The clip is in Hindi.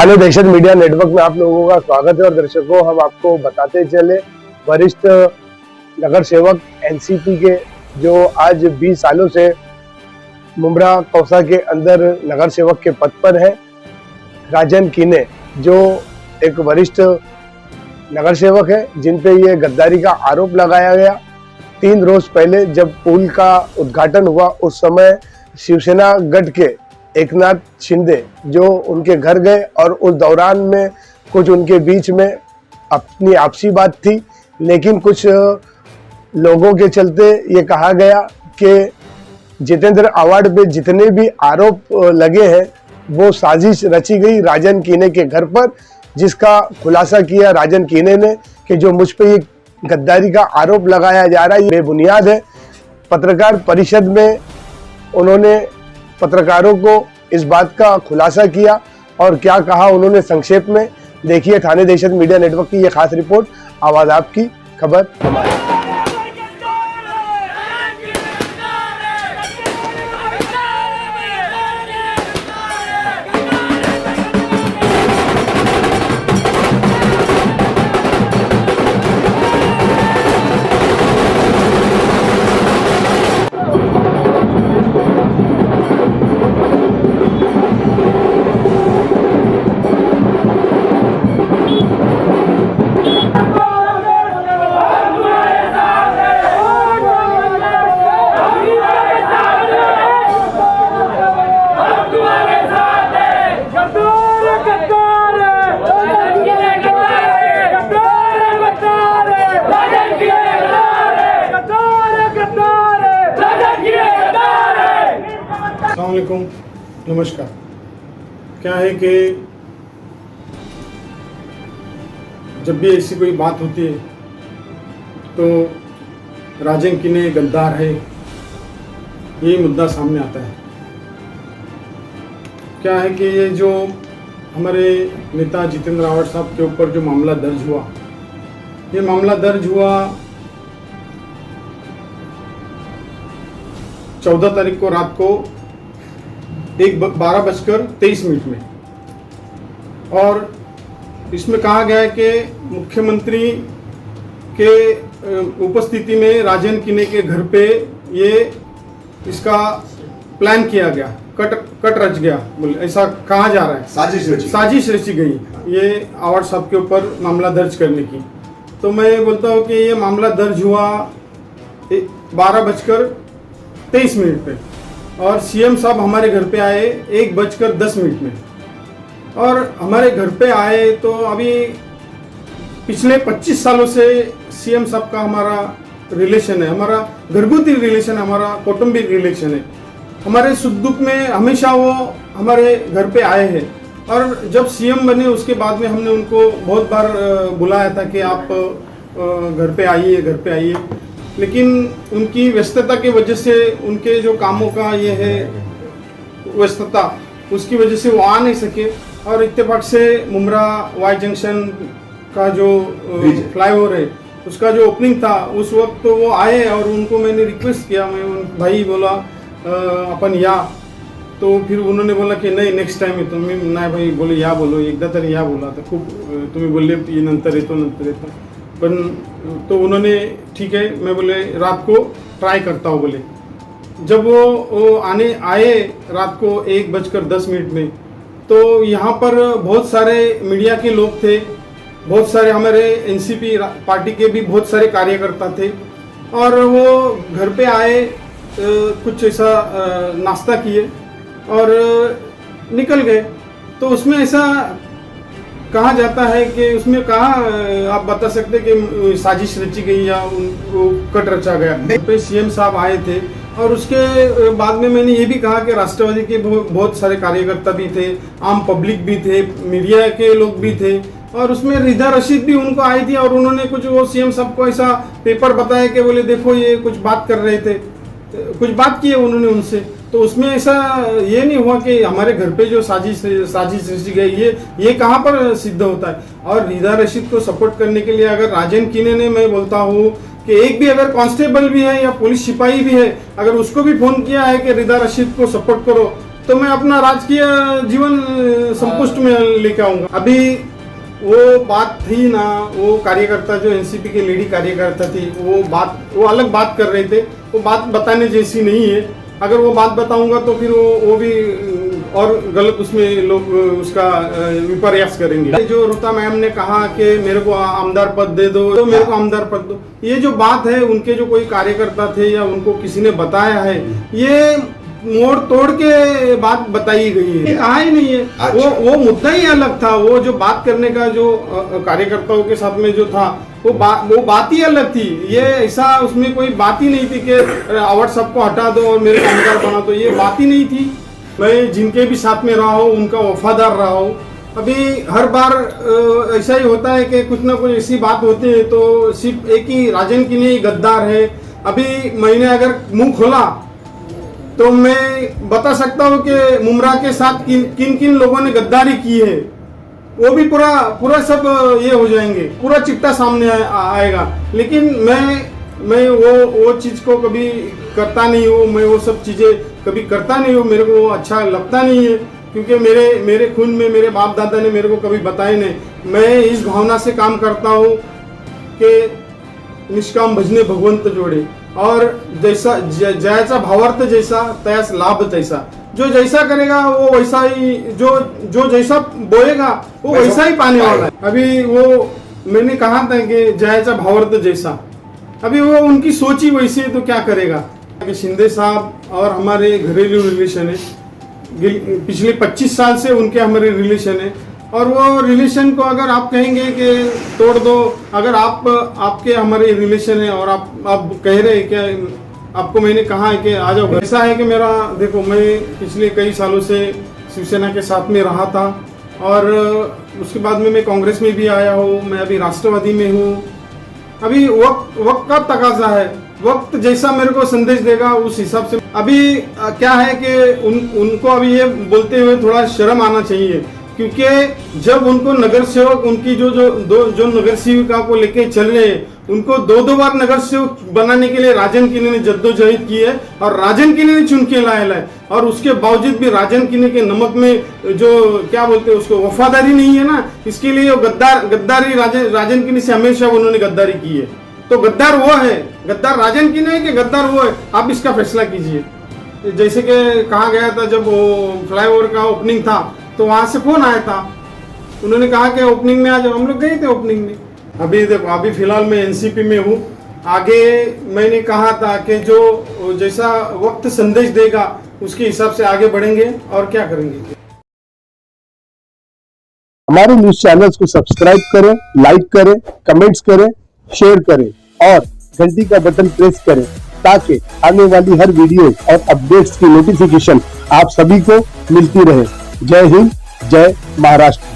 थाने दहशत मीडिया नेटवर्क में आप लोगों का स्वागत है। और दर्शकों, हम आपको बताते चले, वरिष्ठ नगर सेवक एनसीपी के जो आज 20 सालों से मुमरा कौसा के अंदर नगर सेवक के पद पर है, राजन कीने, जो एक वरिष्ठ नगर सेवक है, जिन पे ये गद्दारी का आरोप लगाया गया। 3 रोज पहले जब पुल का उद्घाटन हुआ, उस समय शिवसेना गढ़ के एकनाथ शिंदे जो उनके घर गए और उस दौरान में कुछ उनके बीच में अपनी आपसी बात थी, लेकिन कुछ लोगों के चलते ये कहा गया कि जितेंद्र अवार्ड पे जितने भी आरोप लगे हैं वो साजिश रची गई राजन कीने के घर पर, जिसका खुलासा किया राजन कीने ने कि जो मुझ पे ये गद्दारी का आरोप लगाया जा रहा है ये बेबुनियाद है। पत्रकार परिषद में उन्होंने पत्रकारों को इस बात का खुलासा किया और क्या कहा उन्होंने संक्षेप में देखिए थाने दहशत मीडिया नेटवर्क की ये खास रिपोर्ट। आवाज आपकी, खबर हमारी। अस्सलामुअलैकुम, नमस्कार। क्या है कि जब भी ऐसी कोई बात होती है तो राजन कीने गद्दार है, यही मुद्दा सामने आता है। क्या है कि ये जो हमारे नेता जितेंद्र अवार्ड साहब के ऊपर जो मामला दर्ज हुआ, ये मामला दर्ज हुआ 14 तारीख को रात को 12:23 में, और इसमें कहा गया है कि मुख्यमंत्री के उपस्थिति में राजन कीने के घर पे ये इसका प्लान किया गया, कट रच गया, बोले ऐसा कहा जा रहा है। साजिश रची गई ये अवार्ड साहब के ऊपर मामला दर्ज करने की। तो मैं बोलता हूँ कि ये मामला दर्ज हुआ 12:23 पे, और सीएम साहब हमारे घर पे आए 1:10 में। और हमारे घर पे आए तो अभी पिछले 25 सालों से सीएम साहब का हमारा रिलेशन है, हमारा घरगुती रिलेशन, हमारा कौटुंबिक रिलेशन है। हमारे सुख दुख में हमेशा वो हमारे घर पे आए हैं। और जब सीएम बने उसके बाद में हमने उनको बहुत बार बुलाया था कि आप घर पे आइए, लेकिन उनकी व्यस्तता की वजह से, उनके जो कामों का ये है व्यस्तता, उसकी वजह से वो आ नहीं सके। और इत्तेफाक से मुमरा वाई जंक्शन का जो फ्लाईओवर है उसका जो ओपनिंग था उस वक्त तो वो आए, और उनको मैंने रिक्वेस्ट किया, मैं भाई बोला अपन या, तो फिर उन्होंने बोला की नाही नेक्स्ट टाइम येतो मी। नाही भाई बोले या बोलो, एकदा तरी या बोला, तर खूप तुम्ही बोलले नंतर येतो, पण तो उन्होंने ठीक है, मैं बोले रात को ट्राई करता हूँ बोले। जब वो आए रात को 1:10 में, तो यहाँ पर बहुत सारे मीडिया के लोग थे, बहुत सारे हमारे एनसीपी पार्टी के भी बहुत सारे कार्यकर्ता थे, और वो घर पे आए, कुछ ऐसा नाश्ता किए और निकल गए। तो उसमें ऐसा कहा जाता है कि उसमें कहा आप बता सकते कि साजिश रची गई या उनको कट रचा गया। पे सीएम साहब आए थे, और उसके बाद में मैंने ये भी कहा कि राष्ट्रवादी के बहुत सारे कार्यकर्ता भी थे, आम पब्लिक भी थे, मीडिया के लोग भी थे, और उसमें रिदा रशीद भी उनको आई थी, और उन्होंने कुछ वो सीएम साहब को ऐसा पेपर बताया कि बोले देखो ये कुछ बात कर रहे थे, कुछ बात की है उन्होंने उनसे। तो उसमें ऐसा ये नहीं हुआ कि हमारे घर पे जो साजिश रची गई, ये कहाँ पर सिद्ध होता है। और रिदा रशीद को सपोर्ट करने के लिए अगर राजन कीने ने, मैं बोलता हूँ कि एक भी अगर कांस्टेबल भी है या पुलिस सिपाही भी है, अगर उसको भी फोन किया है कि रिदा रशीद को सपोर्ट करो, तो मैं अपना राजकीय जीवन संपुष्ट में लेके आऊंगा। अभी वो बात थी ना, वो कार्यकर्ता जो एनसीपी के लेडी कार्यकर्ता थी, वो अलग बात कर रहे थे, वो बात बताने जैसी नहीं है। अगर वो बात बताऊंगा तो फिर वो भी और गलत उसमें लोग उसका विपर्यास करेंगे। जो रुता मैम ने कहा कि मेरे को आमदार पद दे दो, तो मेरे को आमदार पद दो, ये जो बात है उनके जो कोई कार्यकर्ता थे या उनको किसी ने बताया है, ये मोड़ तोड़ के बात बताई गई है, कहा ही नहीं है। अच्छा। वो मुद्दा ही अलग था। वो जो बात करने का जो कार्यकर्ताओं के साथ में जो था वो बात ही अलग थी। ये ऐसा उसमें कोई बात ही नहीं थी कि अवार्ड सबको हटा दो और मेरे को आमदार बना दो, ये बात ही नहीं थी। मैं जिनके भी साथ में रहा हूँ उनका वफादार रहा हूँ। अभी हर बार ऐसा ही होता है कि कुछ ना कुछ ऐसी बात होती है तो सिर्फ एक ही राजन की नहीं गद्दार है। अभी मैंने अगर मुंह खोला तो मैं बता सकता हूँ कि मुमरा के साथ किन किन लोगों ने गद्दारी की है, वो भी पूरा सब ये हो जाएंगे, पूरा चिट्ठा सामने आएगा। लेकिन मैं वो चीज को कभी करता नहीं हूँ, मैं वो सब चीजें कभी करता नहीं हूँ, मेरे को वो अच्छा लगता नहीं है, क्योंकि मेरे खून में मेरे बाप दादा ने मेरे को कभी बताया नहीं। मैं इस भावना से काम करता हूँ कि निष्काम भजने भगवंत जोड़े, और जैसा जयाचा भावार्थ जैसा तयास लाभ तैसा। जो जैसा करेगा वो वैसा ही, जो जैसा बोएगा वो वैसा ही पाने वाला है। अभी वो मैंने कहा था कि जयाचा भावार्थ जैसा, अभी वो उनकी सोच ही वैसी है तो क्या करेगा। कि शिंदे साहब और हमारे घरेलू रिलेशन है, पिछले 25 साल से उनके हमारे रिलेशन है, और वो रिलेशन को अगर आप कहेंगे कि तोड़ दो, अगर आपके हमारे रिलेशन है और आप कह रहे हैं कि आपको मैंने कहा है कि आ जाओ, ऐसा है कि मेरा देखो, मैं पिछले कई सालों से शिवसेना के साथ में रहा था और उसके बाद में मैं कांग्रेस में भी आया हूँ, मैं अभी राष्ट्रवादी में हूँ। अभी वक्त का तकाजा है, वक्त जैसा मेरे को संदेश देगा उस हिसाब से। अभी क्या है कि उनको अभी ये बोलते हुए थोड़ा शर्म आना चाहिए, क्योंकि जब उनको नगर सेवक उनकी जो नगर सेविका को लेके चल रहे हैं, उनको दो बार नगर सेवक बनाने के लिए राजन किन्नी ने जद्दोजहद की है और राजन किन्नी ने चुन के लाया है, और उसके बावजूद भी राजन किन्नी के नमक में जो क्या बोलते हैं उसको वफादारी नहीं है ना, इसके लिए गद्दारी राजन किन्नी से हमेशा उन्होंने गद्दारी की है। तो गद्दार वो है, गद्दार राजन किन्नी है कि गद्दार वो है, आप इसका फैसला कीजिए। जैसे कि कहा गया था जब वो फ्लाईओवर का ओपनिंग था तो वहां से फोन आया था, उन्होंने कहा कि ओपनिंग में आ जाओ, हम लोग गए थे ओपनिंग में। अभी देखो, अभी फिलहाल मैं एनसीपी में हूँ, आगे मैंने कहा था कि जो जैसा वक्त संदेश देगा उसके हिसाब से आगे बढ़ेंगे और क्या करेंगे। हमारे न्यूज चैनल्स को सब्सक्राइब करें, लाइक करें, कमेंट्स करें, शेयर करें और घंटी का बटन प्रेस करें, ताकि आने वाली हर वीडियो और अपडेट्स की नोटिफिकेशन आप सभी को मिलती रहे। जय हिंद, जय महाराष्ट्र।